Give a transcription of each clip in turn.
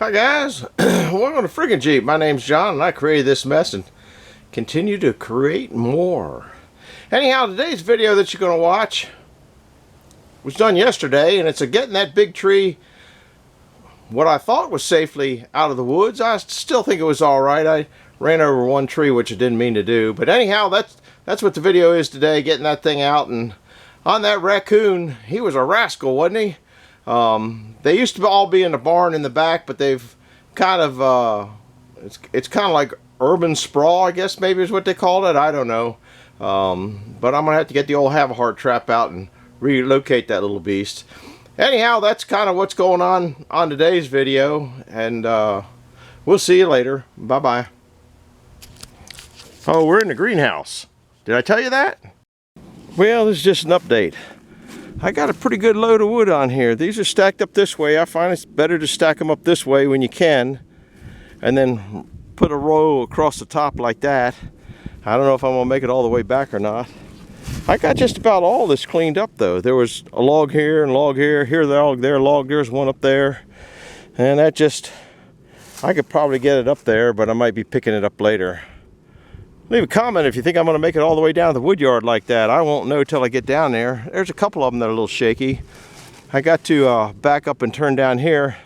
Hi guys, welcome to Friggin' Jeep. My name's John and I created this mess and continue to create more. Anyhow, today's video that you're going to watch was done yesterday, and it's a getting that big tree, what I thought was safely out of the woods. I still think it was alright. I ran over one tree, which I didn't mean to do. But anyhow, that's what the video is today, getting that thing out. And on that raccoon, he was a rascal, wasn't he? They used to all be in the barn in the back, but they've kind of, it's kind of like urban sprawl, I guess maybe is what they called it. I don't know. But I'm going to have to get the old have-a-heart trap out and relocate that little beast. Anyhow, that's kind of what's going on today's video, and we'll see you later. Bye-bye. Oh, we're in the greenhouse. Did I tell you that? Well, this is just an update. I got a pretty good load of wood on here. These are stacked up this way. I find it's better to stack them up this way when you can, and then put a row across the top like that. I don't know if I'm gonna make it all the way back or not. I got just about all this cleaned up though. There was a log here and log here, here the log, there log, there's one up there, and that just, I could probably get it up there, but I might be picking it up later. Leave a comment if you think I'm going to make it all the way down to the wood yard like that. I won't know till I get down there. There's a couple of them that are a little shaky. I got to back up and turn down here.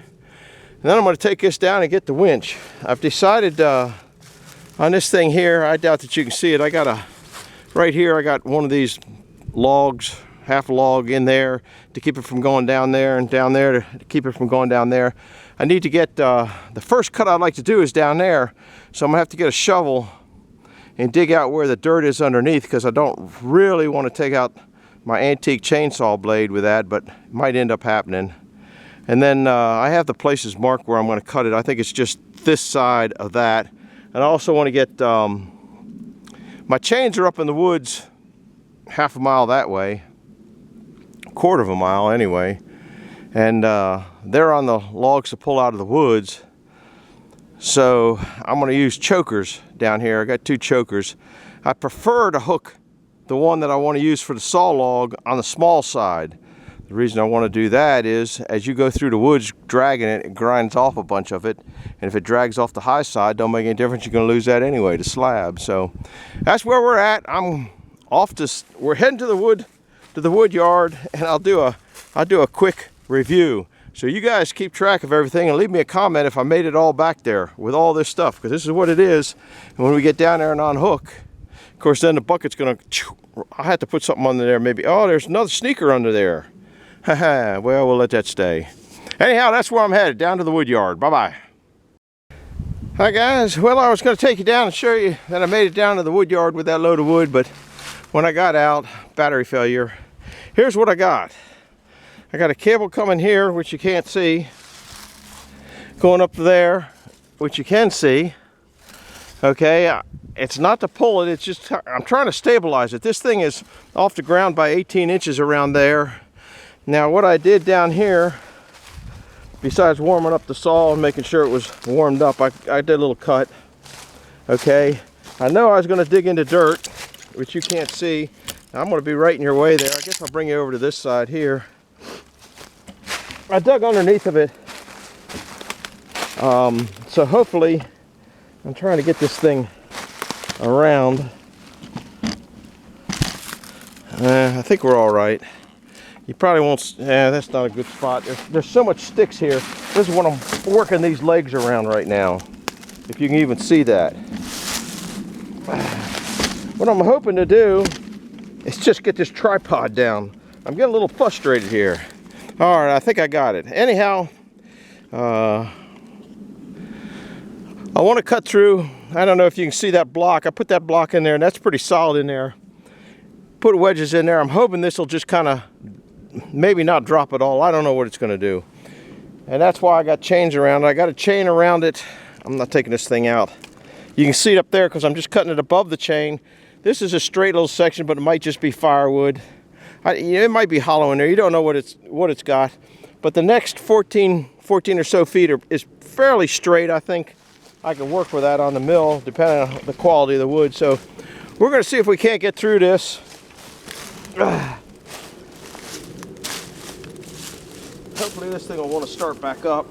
And then I'm going to take this down and get the winch. I've decided on this thing here, I doubt that you can see it. I got right here, I got one of these logs, half a log in there to keep it from going down there, and down there to keep it from going down there. I need to get, the first cut I'd like to do is down there. So I'm going to have to get a shovel and dig out where the dirt is underneath, because I don't really want to take out my antique chainsaw blade with that, but it might end up happening. And then I have the places marked where I'm going to cut it. I think it's just this side of that. And I also want to get, my chains are up in the woods half a mile that way, a quarter of a mile anyway, and they're on the logs to pull out of the woods. So I'm going to use chokers down here. I got two chokers. I prefer to hook the one that I want to use for the saw log on the small side. The reason I want to do that is as you go through the woods dragging it, it grinds off a bunch of it. And if it drags off the high side, don't make any difference. You're going to lose that anyway, the slab. So that's where we're at. I'm off to, we're heading to the wood yard, and I'll do a quick review. So you guys keep track of everything and leave me a comment if I made it all back there with all this stuff, because this is what it is. And when we get down there and unhook, of course, then the bucket's gonna, I have to put something under there maybe. Oh, there's another sneaker under there. Haha, well, we'll let that stay. Anyhow, that's where I'm headed, down to the wood yard. Bye-bye. Hi guys, well, I was gonna take you down and show you that I made it down to the wood yard with that load of wood, but when I got out, battery failure. Here's what I got. I got a cable coming here, which you can't see, going up there, which you can see. Okay, it's not to pull it, it's just, I'm trying to stabilize it. This thing is off the ground by 18 inches around there. Now what I did down here, besides warming up the saw and making sure it was warmed up, I did a little cut. Okay, I know I was going to dig into dirt, which you can't see. I'm going to be right in your way there. I guess I'll bring you over to this side here. I dug underneath of it, so hopefully I'm trying to get this thing around. I think we're all right. You probably won't, yeah, that's not a good spot. There's so much sticks here. This is what I'm working these legs around right now, if you can even see that. What I'm hoping to do is just get this tripod down. I'm getting a little frustrated here. All right, I think I got it. Anyhow, I want to cut through. I don't know if you can see that block. I put that block in there, and that's pretty solid in there. Put wedges in there. I'm hoping this will just kind of maybe not drop at all. I don't know what it's going to do. And that's why I got chains around it. I got a chain around it. I'm not taking this thing out. You can see it up there because I'm just cutting it above the chain. This is a straight little section, but it might just be firewood. It might be hollow in there. You don't know what it's got. But the next 14 or so feet is fairly straight. I think I can work with that on the mill, depending on the quality of the wood. So we're going to see if we can't get through this. Hopefully this thing will want to start back up.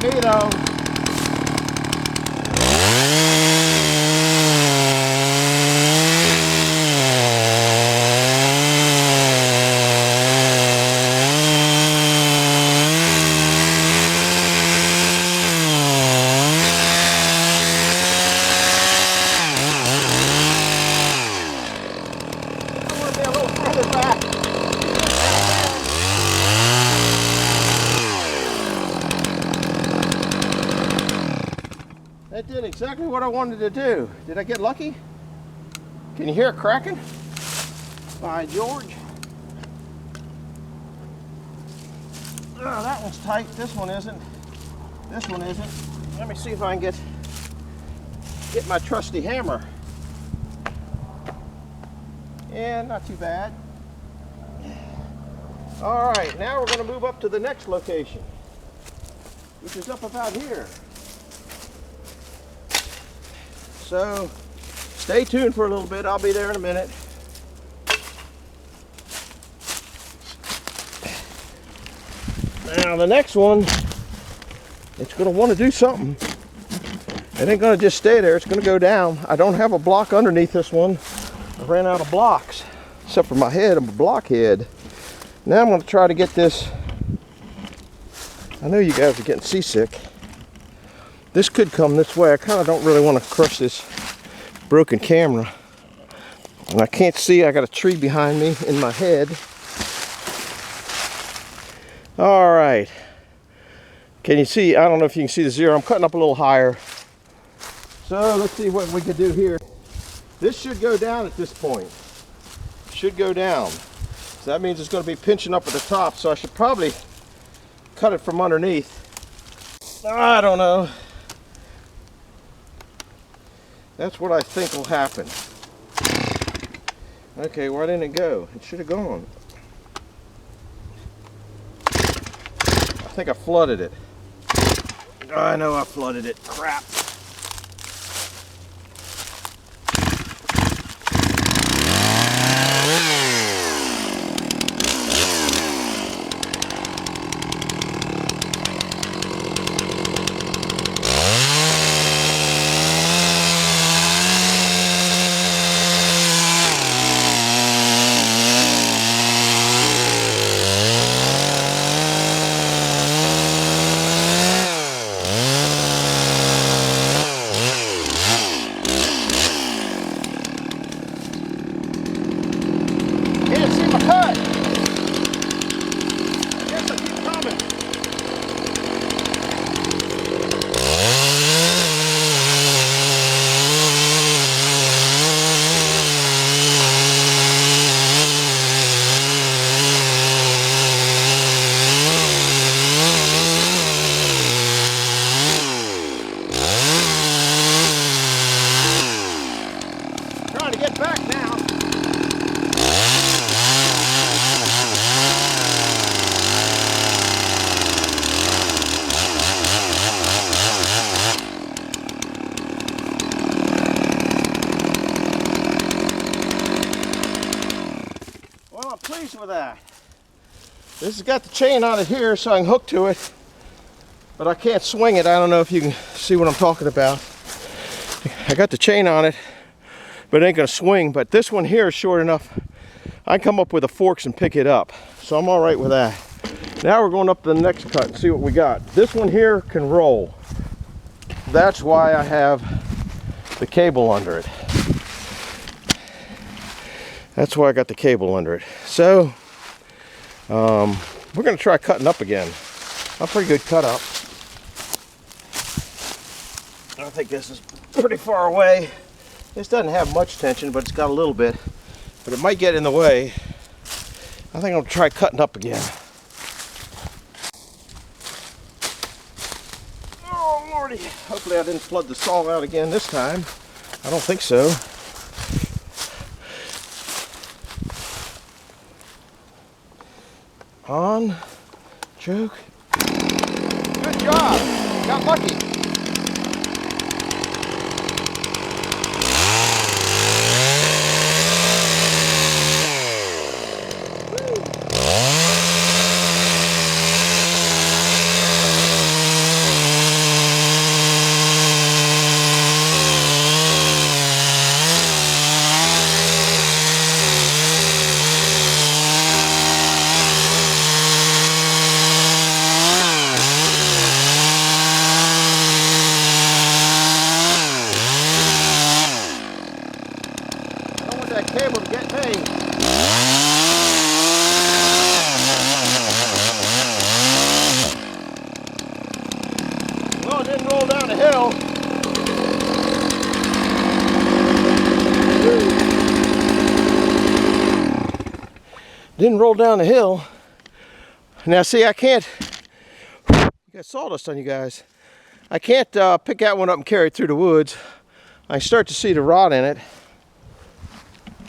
Not me though. I want to be a little further back. That did exactly what I wanted to do. Did I get lucky? Can you hear it cracking? By George. Oh, that one's tight. This one isn't. This one isn't. Let me see if I can get my trusty hammer. Yeah, not too bad. All right, now we're going to move up to the next location, which is up about here. So stay tuned for a little bit. I'll be there in a minute. Now the next one, it's going to want to do something. It ain't going to just stay there. It's going to go down. I don't have a block underneath this one. I ran out of blocks, except for my head. I'm a blockhead. Now I'm going to try to get this. I know you guys are getting seasick. This could come this way. I kind of don't really want to crush this broken camera. And I can't see. I got a tree behind me in my head. All right. Can you see? I don't know if you can see the zero. I'm cutting up a little higher. So let's see what we can do here. This should go down at this point. Should go down. So that means it's going to be pinching up at the top. So I should probably cut it from underneath. I don't know. That's what I think will happen. Okay, why didn't it go? It should have gone. I think I flooded it. I know I flooded it. Crap. Can't see my cut. I guess I keep coming. Trying to get back now. Well, I'm pleased with that. This has got the chain on it here so I can hook to it, but I can't swing it. I don't know if you can see what I'm talking about. I got the chain on it, but it ain't gonna swing. But this one here is short enough. I can come up with the forks and pick it up. So I'm all right with that. Now we're going up to the next cut and see what we got. This one here can roll. That's why I have the cable under it. That's why I got the cable under it. So we're gonna try cutting up again. A pretty good cut up. I think this is pretty far away. This doesn't have much tension, but it's got a little bit. But it might get in the way. I think I'll try cutting up again. Oh Lordy. Hopefully I didn't flood the saw out again this time. I don't think so. On, choke. Good job. Got lucky. want that cable to get me. Well, it didn't roll down the hill. Didn't roll down the hill. Now see, I can't, you got sawdust on you guys. I can't pick that one up and carry it through the woods. I start to see the rot in it.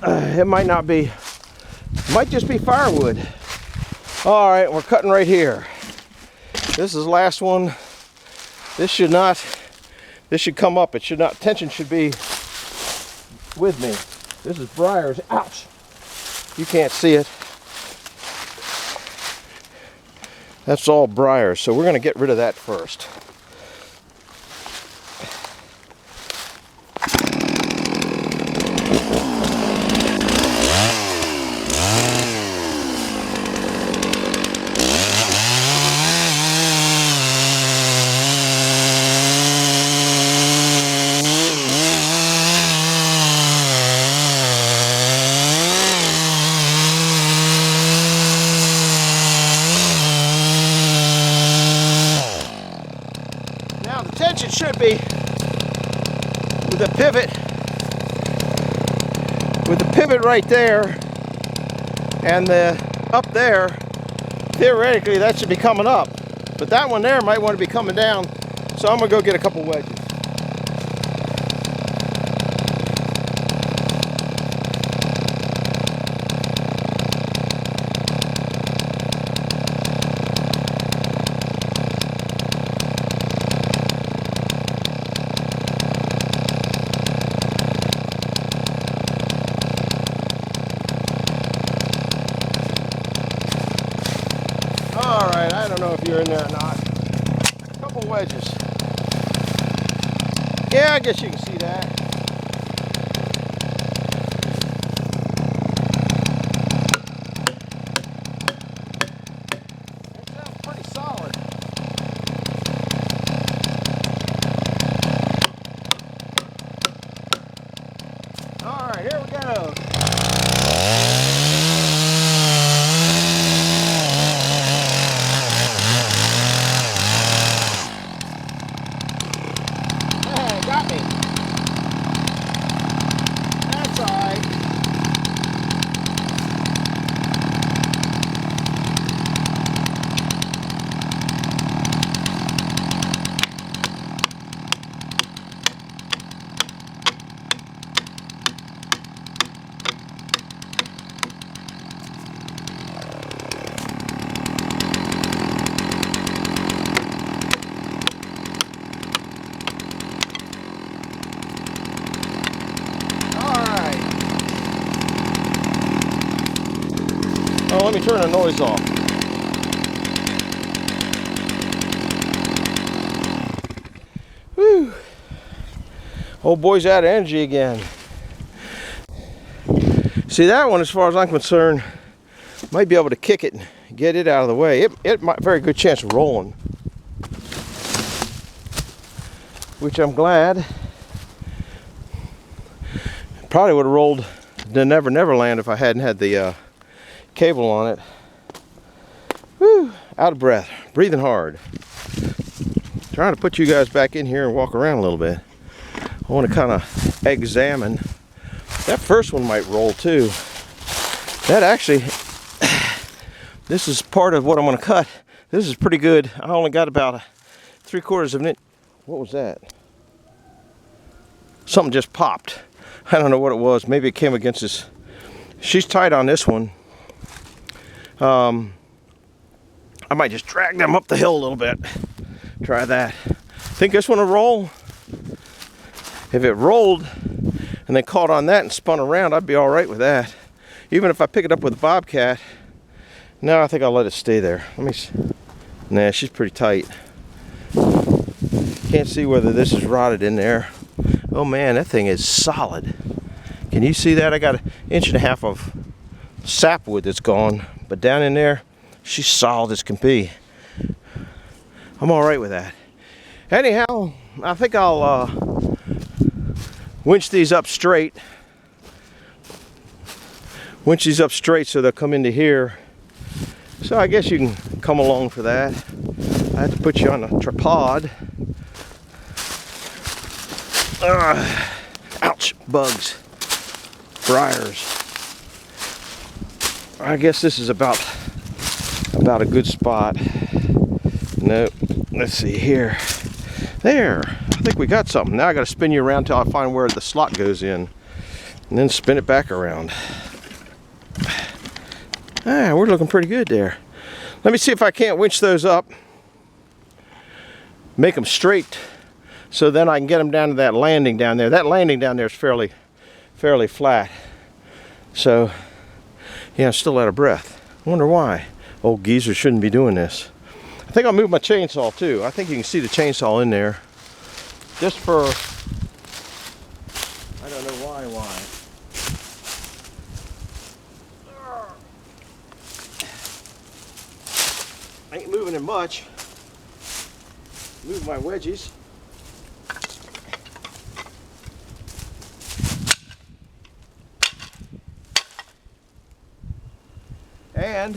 It might not be, it might just be firewood. All right, we're cutting right here. This is the last one. This should not, this should come up. It should not, tension should be with me. This is briars, ouch. You can't see it. That's all briars, so we're gonna get rid of that first. Tension should be with the pivot right there and the up there. Theoretically that should be coming up, but that one there might want to be coming down, so I'm gonna go get a couple wedges. Alright, I don't know if you're in there or not. A couple wedges. Yeah, I guess you can see that. That sounds pretty solid. Alright, here we go. Got me. That's all right. Oh, let me turn the noise off. Whew. Old boy's out of energy again. See, that one, as far as I'm concerned, might be able to kick it and get it out of the way. It might very good chance of rolling, which I'm glad. Probably would have rolled the Never Never Land if I hadn't had the cable on it. Whew, out of breath, breathing hard. Trying to put you guys back in here and walk around a little bit. I want to kind of examine. That first one might roll too. That actually, this is part of what I'm going to cut. This is pretty good. I only got about 3/4 of an inch. What was that? Something just popped. I don't know what it was. Maybe it came against this. She's tight on this one. I might just drag them up the hill a little bit. Try that. Think this one will roll? If it rolled and then caught on that and spun around, I'd be all right with that. Even if I pick it up with a bobcat. No, I think I'll let it stay there. Let me see. Nah, she's pretty tight. Can't see whether this is rotted in there. Oh man, that thing is solid. Can you see that? I got 1.5 inches of sapwood that's gone, but down in there, she's solid as can be. I'm all right with that. Anyhow, I think I'll winch these up straight winch these up straight so they'll come into here. So I guess you can come along for that. I have to put you on a tripod. Ouch, bugs, briars. I guess this is about a good spot. Nope. Let's see here. There. I think we got something. Now I got to spin you around till I find where the slot goes in, and then spin it back around. Ah, we're looking pretty good there. Let me see if I can't winch those up, make them straight, so then I can get them down to that landing down there. That landing down there is fairly flat. So, yeah, I'm still out of breath. I wonder why. Old geezer shouldn't be doing this. I think I'll move my chainsaw too. I think you can see the chainsaw in there. Just for, I don't know why. I ain't moving it much. Move my wedgies. And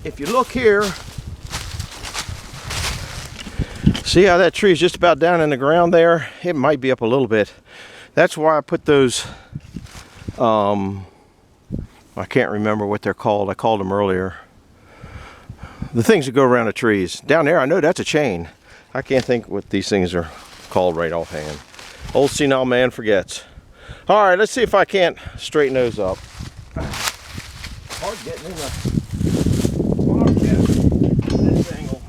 if you look here, see how that tree is just about down in the ground there? It might be up a little bit. That's why I put those, I can't remember what they're called. I called them earlier. The things that go around the trees. Down there, I know that's a chain. I can't think what these things are called right offhand. Old senile man forgets. All right, let's see if I can't straighten those up. Hard getting in this angle.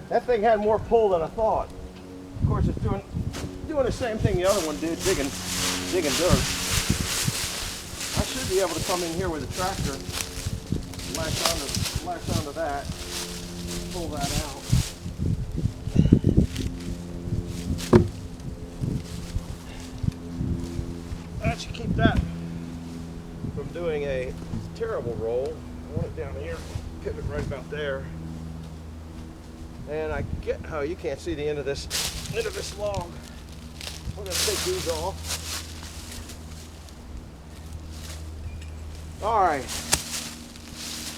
That thing had more pull than I thought. Of course, it's doing the same thing the other one did, digging dirt. I should be able to come in here with a tractor, latch onto that, pull that out. That should keep that from doing a terrible roll. I want it down here, pivot right about there. And I get, oh, you can't see the end of this log. I'm gonna take these off. All right,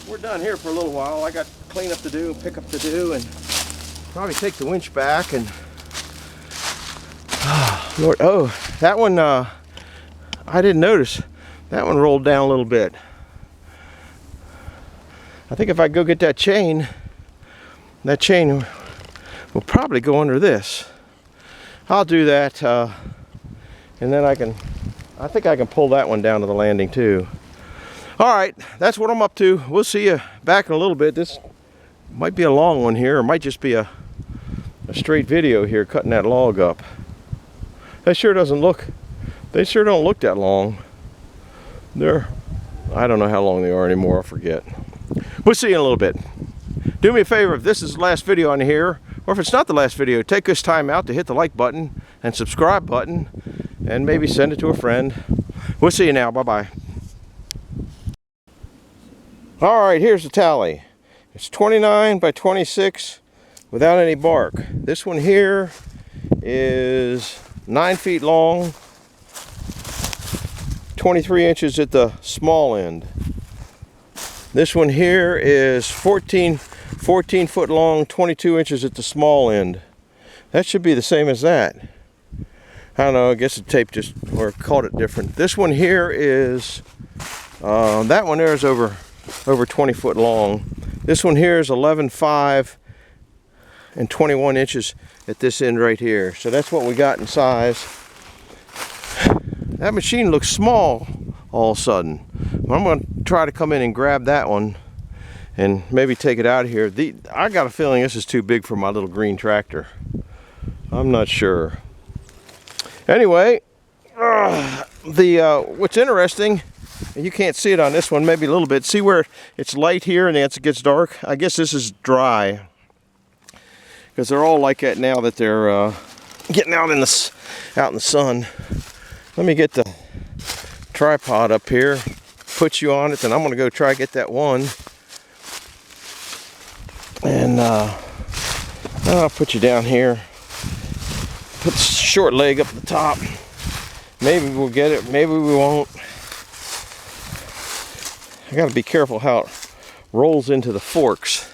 we're done here for a little while. I got cleanup to do, pickup to do, and probably take the winch back. And Lord, oh, that one I didn't notice. That one rolled down a little bit. I think if I go get that chain will probably go under this. I'll do that, and then I think I can pull that one down to the landing too. All right, that's what I'm up to. We'll see you back in a little bit. This might be a long one here, or might just be a straight video here cutting that log up. That sure doesn't look, they sure don't look that long. I don't know how long they are anymore, I forget. We'll see you in a little bit. Do me a favor, if this is the last video on here, or if it's not the last video, take this time out to hit the like button and subscribe button, and maybe send it to a friend. We'll see you now. Bye-bye. All right, here's the tally. It's 29 by 26 without any bark. This one here is 9 feet long, 23 inches at the small end. This one here is 14 foot long, 22 inches at the small end. That should be the same as that. I don't know, I guess the tape just, or caught it different. This one here is, that one there is over 20 foot long. This one here is 11.5 and 21 inches at this end right here. So that's what we got in size. That machine looks small all of a sudden. I'm going to try to come in and grab that one and maybe take it out of here. I got a feeling this is too big for my little green tractor. I'm not sure. Anyway, what's interesting, and you can't see it on this one, maybe a little bit. See where it's light here and as it gets dark? I guess this is dry, because they're all like that now that they're getting out in the sun. Let me get the tripod up here, put you on it, and I'm going to go try to get that one. And I'll put you down here. Put the short leg up the top. Maybe we'll get it, maybe we won't. I got to be careful how it rolls into the forks.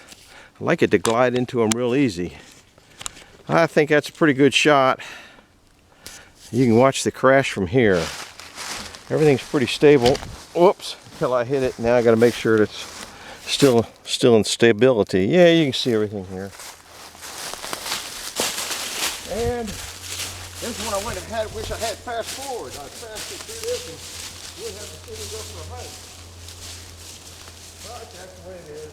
I like it to glide into them real easy. I think that's a pretty good shot. You can watch the crash from here. Everything's pretty stable. Whoops, until I hit it. Now I got to make sure it's still in stability. Yeah, you can see everything here. And this one I went and wish I had fast forward. I fast through this and we'll have to see me go for a hike. But that's the way it is.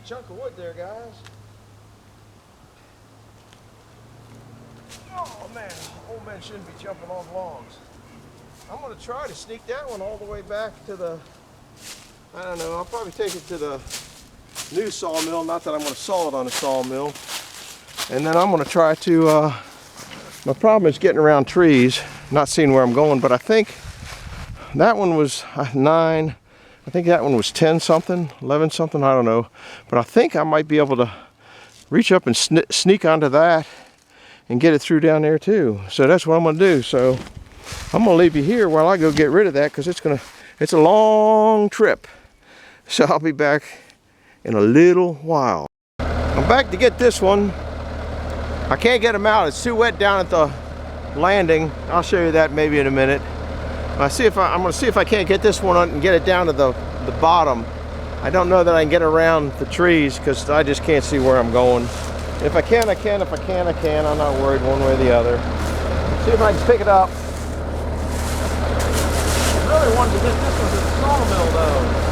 Chunk of wood there, guys. Oh man, old men shouldn't be jumping on logs. I'm going to try to sneak that one all the way back to the, I don't know, I'll probably take it to the new sawmill, not that I'm going to saw it on a sawmill. And then I'm going to try to, my problem is getting around trees, not seeing where I'm going, but I think that one was 9. I think that one was 10 something, 11 something, I don't know. But I think I might be able to reach up and sneak onto that and get it through down there too. So that's what I'm gonna do. So I'm gonna leave you here while I go get rid of that, because it's a long trip. So I'll be back in a little while. I'm back to get this one. I can't get them out, it's too wet down at the landing. I'll show you that maybe in a minute. I'm going to see if I can't get this one on and get it down to the bottom. I don't know that I can get around the trees because I just can't see where I'm going. If I can, I can. If I can, I can. I'm not worried one way or the other. See if I can pick it up. I really wanted to get this one to the sawmill though.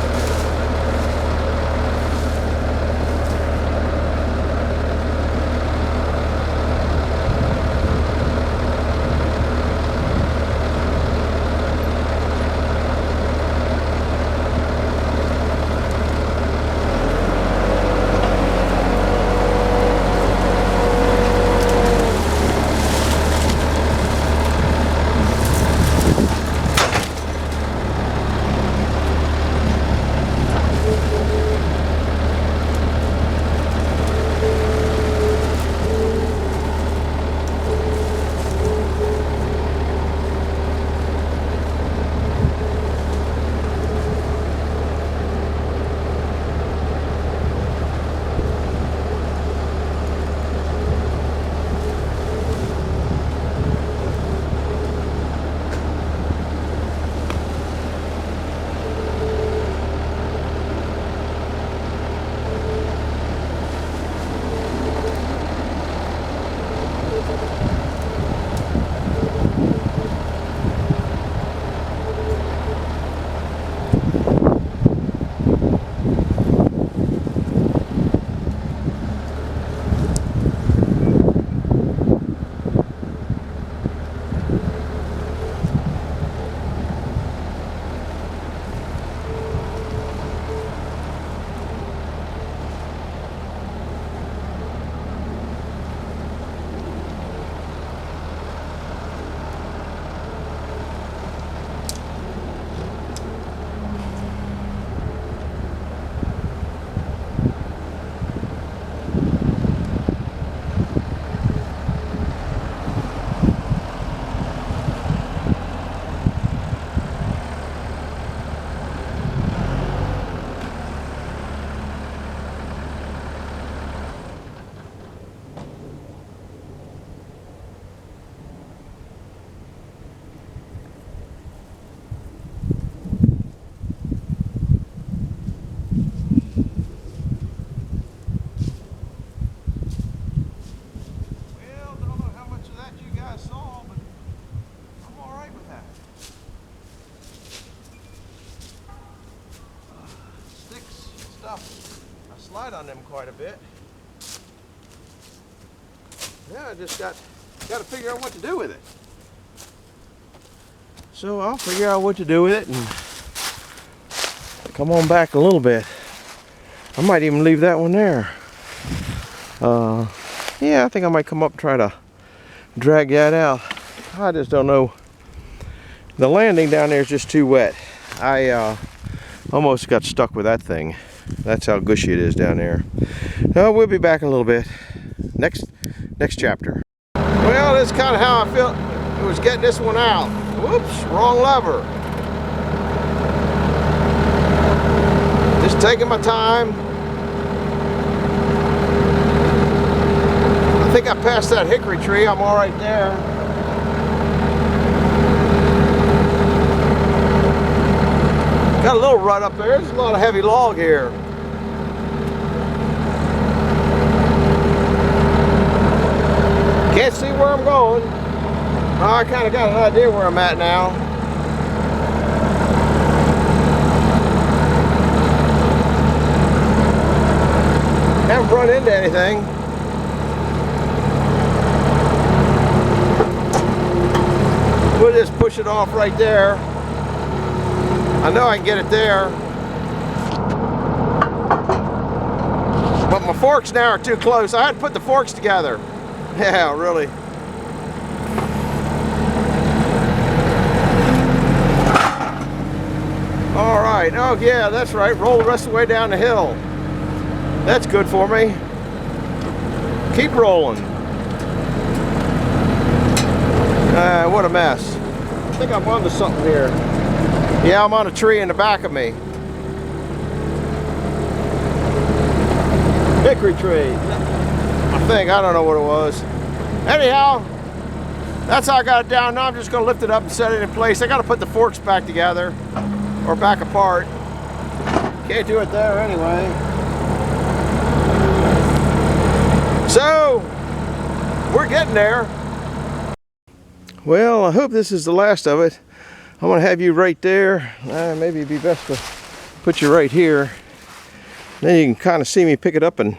relied on them quite a bit. Yeah, I just got to figure out what to do with it. So I'll figure out what to do with it and come on back a little bit. I might even leave that one there. Yeah, I think I might come up and try to drag that out. I just don't know. The landing down there is just too wet. I almost got stuck with that thing. That's how gushy it is down there. We'll be back in a little bit. Next chapter. Well, that's kind of how I felt. It was getting this one out. Whoops, wrong lever. Just taking my time. I think I passed that hickory tree. I'm all right there. Got a little rut up there. There's a lot of heavy log here. Can't see where I'm going. I kind of got an idea where I'm at now. Haven't run into anything. We'll just push it off right there. I know I can get it there. But my forks now are too close. I had to put the forks together. Yeah, really. All right. Oh, yeah, that's right. Roll the rest of the way down the hill. That's good for me. Keep rolling. What a mess. I think I'm onto something here. Yeah, I'm on a tree in the back of me. Hickory tree. I think. I don't know what it was. Anyhow, that's how I got it down. Now I'm just going to lift it up and set it in place. I got to put the forks back together or back apart. Can't do it there anyway. So, we're getting there. Well, I hope this is the last of it. I'm going to have you right there. Maybe it'd be best to put you right here. Then you can kind of see me pick it up and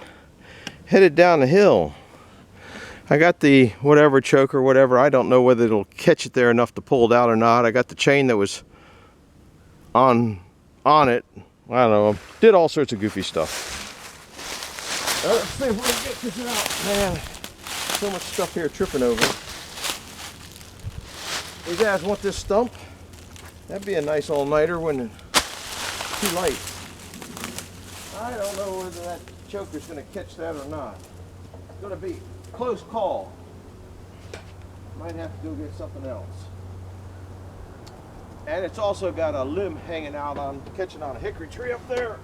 head it down the hill. I got the whatever choker, whatever. I don't know whether it'll catch it there enough to pull it out or not. I got the chain that was on it. I don't know. Did all sorts of goofy stuff. Let's see if we can get this out. Man, so much stuff here tripping over. You guys want this stump? That'd be a nice all-nighter, wouldn't it? Too light. I don't know whether that choker's going to catch that or not. It's going to be a close call. Might have to go get something else. And it's also got a limb hanging out on, catching on a hickory tree up there.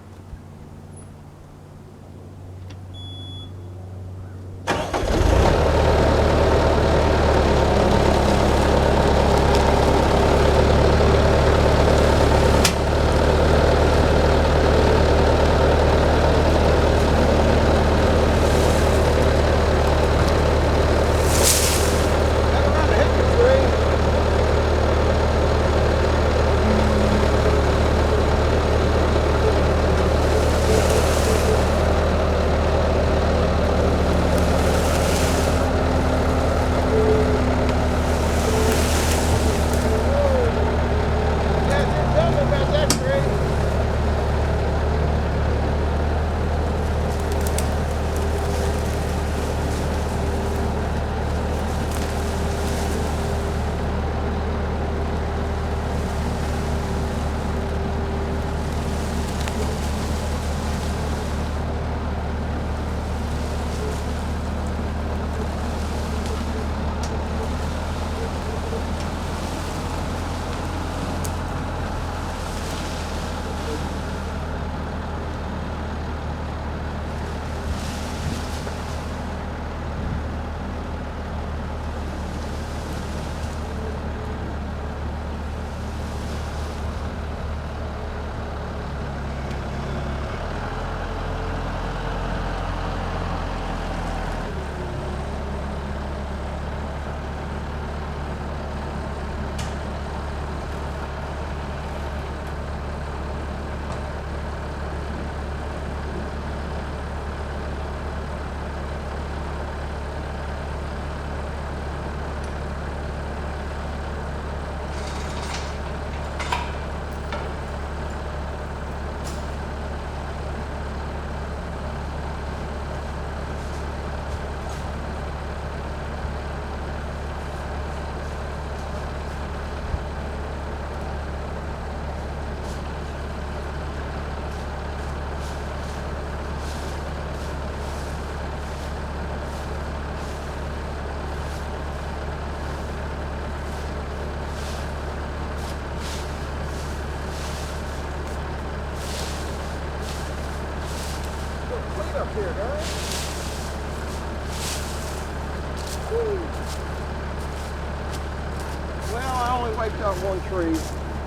Well, I only wiped out one tree.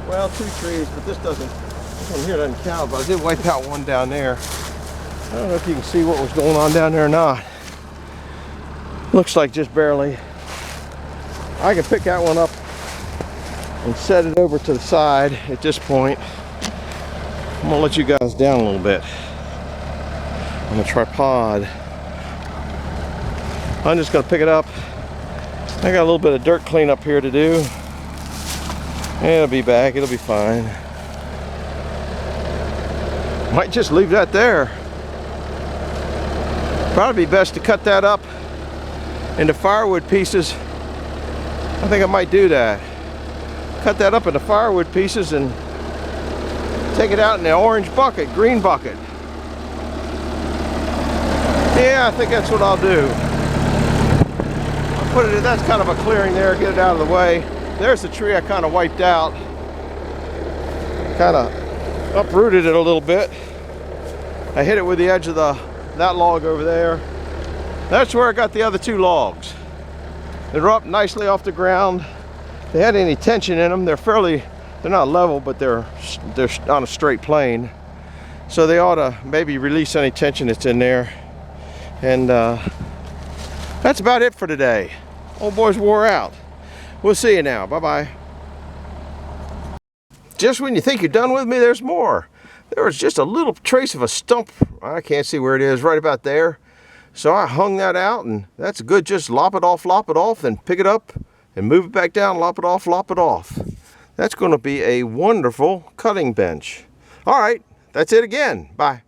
Well, 2 trees, but this one here doesn't count, but I did wipe out one down there. I don't know if you can see what was going on down there or not. Looks like just barely. I can pick that one up and set it over to the side at this point. I'm gonna let you guys down a little bit on the tripod. I'm just gonna pick it up. I got a little bit of dirt cleanup here to do. It'll be back, it'll be fine. Might just leave that there. Probably be best to cut that up into firewood pieces. I think I might do that. Cut that up into firewood pieces and take it out in the orange bucket, green bucket. Yeah, I think that's what I'll do. I'll put it in, that's kind of a clearing there, get it out of the way. There's the tree I kind of wiped out. Kind of uprooted it a little bit. I hit it with the edge of that log over there. That's where I got the other 2 logs. They're up nicely off the ground. If they had any tension in them, they're not level, but they're on a straight plane. So they ought to maybe release any tension that's in there. And that's about it for today. Old boys wore out. We'll see you now. Bye-bye. Just when you think you're done with me, there's more. There was just a little trace of a stump. I can't see where it is, right about there. So I hung that out, and that's good. Just lop it off, then pick it up and move it back down, lop it off. That's going to be a wonderful cutting bench. All right, that's it again. Bye.